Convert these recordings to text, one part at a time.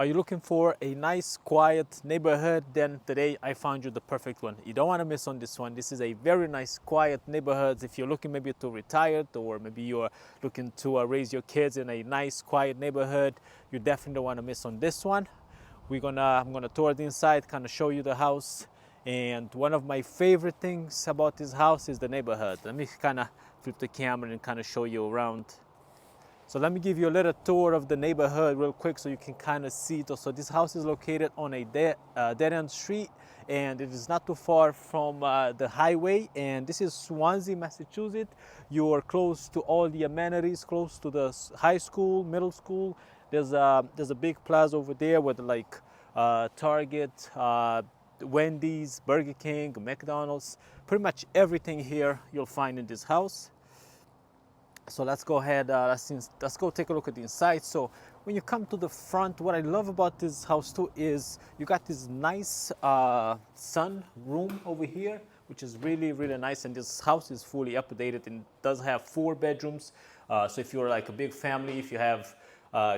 Are you looking for a nice, quiet neighborhood? Then today I found you the perfect one. You don't want to miss on this one. This is a very nice, quiet neighborhood. If you're looking maybe to retire, or maybe you're looking to raise your kids in a nice, quiet neighborhood, you definitely don't want to miss on this one. I'm gonna tour the inside, kind of show you the house. And one of my favorite things about this house is the neighborhood. Let me kind of flip the camera and kind of show you around. So let me give you a little tour of the neighborhood real quick so you can kind of see it. So this house is located on a dead-end street, and it is not too far from the highway. And this is Swansea, Massachusetts. You are close to all the amenities, close to the high school, middle school. There's a big plaza over there with like Target, Wendy's, Burger King, McDonald's. Pretty much everything here you'll find in this house. So let's go ahead, let's go take a look at the inside. So when you come to the front, what I love about this house too is you got this nice sun room over here, which is really, really nice. And this house is fully updated and does have 4 bedrooms. So if you're like a big family, if you have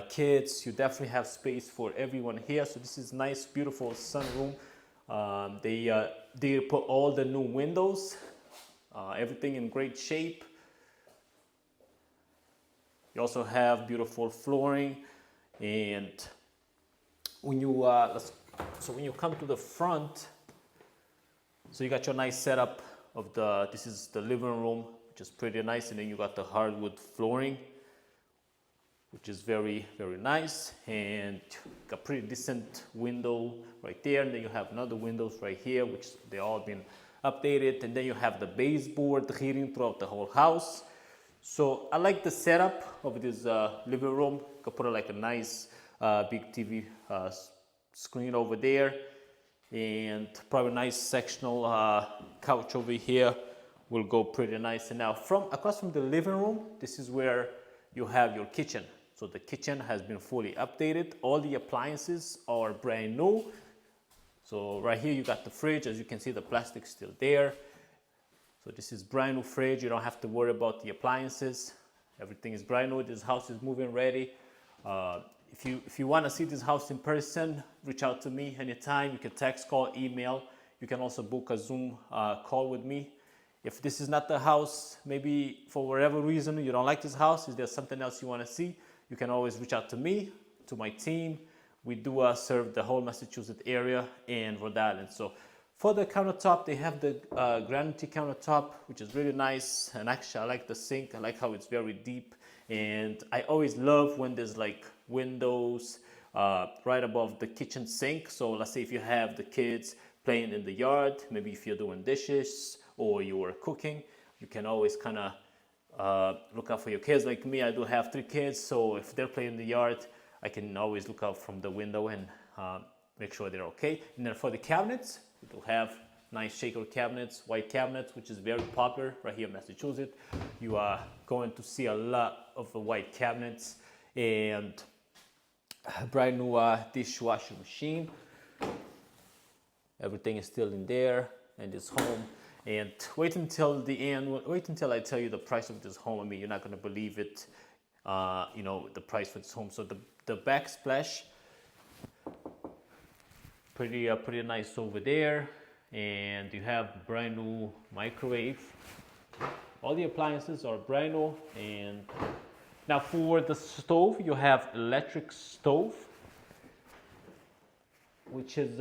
kids, you definitely have space for everyone here. So this is nice, beautiful sun room. They put all the new windows, everything in great shape. You also have beautiful flooring, and when you when you come to the front, so you got your nice setup of this is the living room, which is pretty nice, and then you got the hardwood flooring, which is very, very nice, and got pretty decent window right there, and then you have another windows right here, which they all been updated, and then you have the baseboard heating throughout the whole house. So I like the setup of this living room. You can put like a nice big TV screen over there, and probably a nice sectional couch over here will go pretty nice. And now across from the living room, this is where you have your kitchen. So the kitchen has been fully updated. All the appliances are brand new. So right here you got the fridge. As you can see, the plastic's still there. So this is brand new fridge. You don't have to worry about the appliances. Everything is brand new. This house is moving ready. If you want to see this house in person, reach out to me anytime. You can text, call, email. You can also book a Zoom call with me. If this is not the house, maybe for whatever reason you don't like this house, is there something else you want to see, you can always reach out to me, to my team. We do serve the whole Massachusetts area and Rhode Island. So for the countertop, they have the granite countertop, which is really nice. And actually, I like the sink. I like how it's very deep. And I always love when there's like windows right above the kitchen sink. So let's say if you have the kids playing in the yard, maybe if you're doing dishes or you are cooking, you can always kind of look out for your kids. Like me, I do have 3 kids. So if they're playing in the yard, I can always look out from the window and make sure they're okay. And then for the cabinets, it will have nice shaker cabinets, white cabinets, which is very popular right here in Massachusetts. You are going to see a lot of the white cabinets, and a brand new dishwasher machine. Everything is still in there in this home. And wait until the end. Wait until I tell you the price of this home. I mean, you're not going to believe it. You know, the price for this home. So the backsplash, pretty nice over there, and you have brand new microwave. All the appliances are brand new. And now for the stove, you have electric stove, which is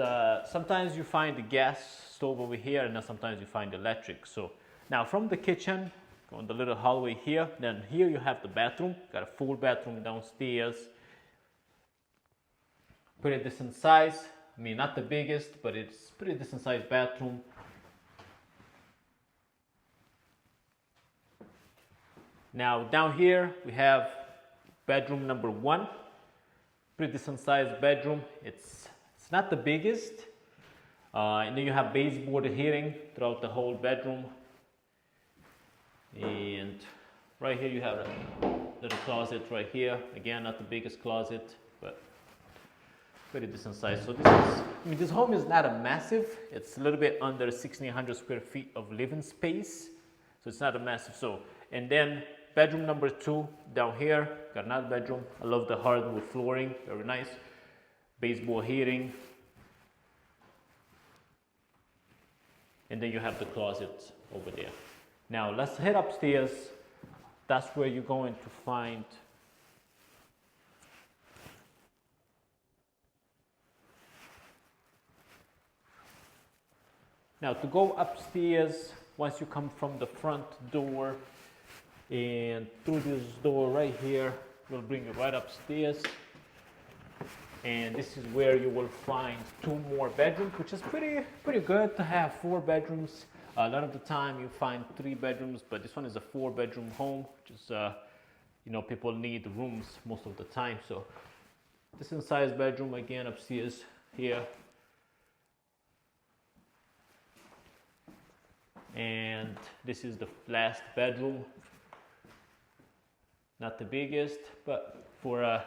sometimes you find the gas stove over here, and then sometimes you find electric. So now from the kitchen, go in the little hallway here, then here you have the bathroom. Got a full bathroom downstairs, pretty decent size. I mean, not the biggest, but it's pretty decent sized bathroom. Now down here we have bedroom number 1. Pretty decent sized bedroom. It's not the biggest. And then you have baseboard heating throughout the whole bedroom. And right here you have a little closet right here. Again, not the biggest closet, but pretty decent size. So this home is not a massive. It's a little bit under 1,600 square feet of living space. So it's not a massive. So, and then bedroom number 2 down here, got another bedroom. I love the hardwood flooring, very nice. baseboard heating, and then you have the closet over there. Now let's head upstairs. That's where you're going to find now to go upstairs. Once you come from the front door and through this door right here, will bring you right upstairs, and this is where you will find 2 more bedrooms, which is pretty good to have 4 bedrooms. A lot of the time you find 3 bedrooms, but this one is a 4-bedroom home, which is you know, people need rooms most of the time. So decent sized bedroom again upstairs here, and this is the last bedroom. Not the biggest, but for a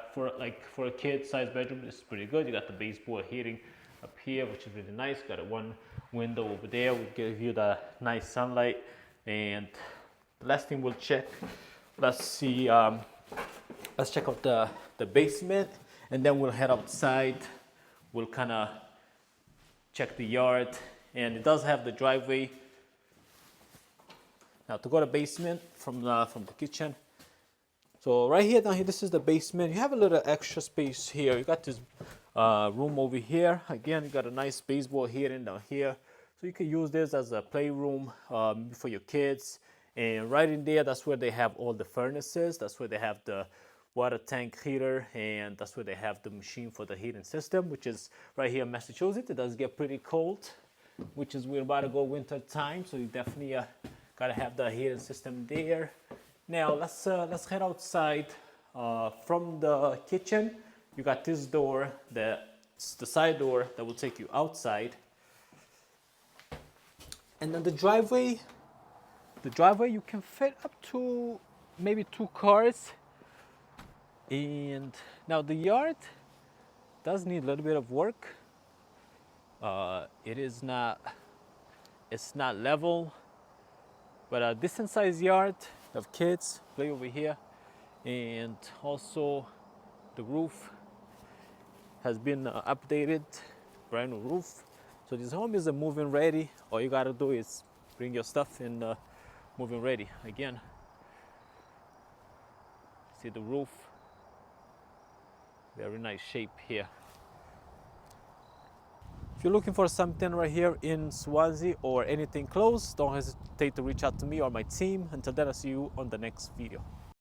kid-sized bedroom, this is pretty good. You got the baseboard heating up here, which is really nice. Got a 1 window over there, will give you the nice sunlight. And the last thing we'll check, let's see, let's check out the basement, and then we'll head outside. We'll kind of check the yard, and it does have the driveway. Now to go to the basement from the kitchen. So right here, down here, this is the basement. You have a little extra space here. You got this room over here. Again, you got a nice baseboard heating down here. So you can use this as a playroom for your kids. And right in there, that's where they have all the furnaces. That's where they have the water tank heater, and that's where they have the machine for the heating system, which is right here in Massachusetts. It does get pretty cold, which is we're about to go winter time. So you definitely gotta have the heating system there. Now let's head outside. From the kitchen, you got this door, that's the side door that will take you outside. And then the driveway you can fit up to maybe 2 cars. And now the yard does need a little bit of work. It's not level, but a decent sized yard. Of kids play over here, and also the roof has been updated, brand new roof. So this home is a move-in ready. All you gotta do is bring your stuff and move-in ready. Again, see the roof, very nice shape here. If you're looking for something right here in Swansea or anything close, don't hesitate to reach out to me or my team. Until then, I'll see you on the next video.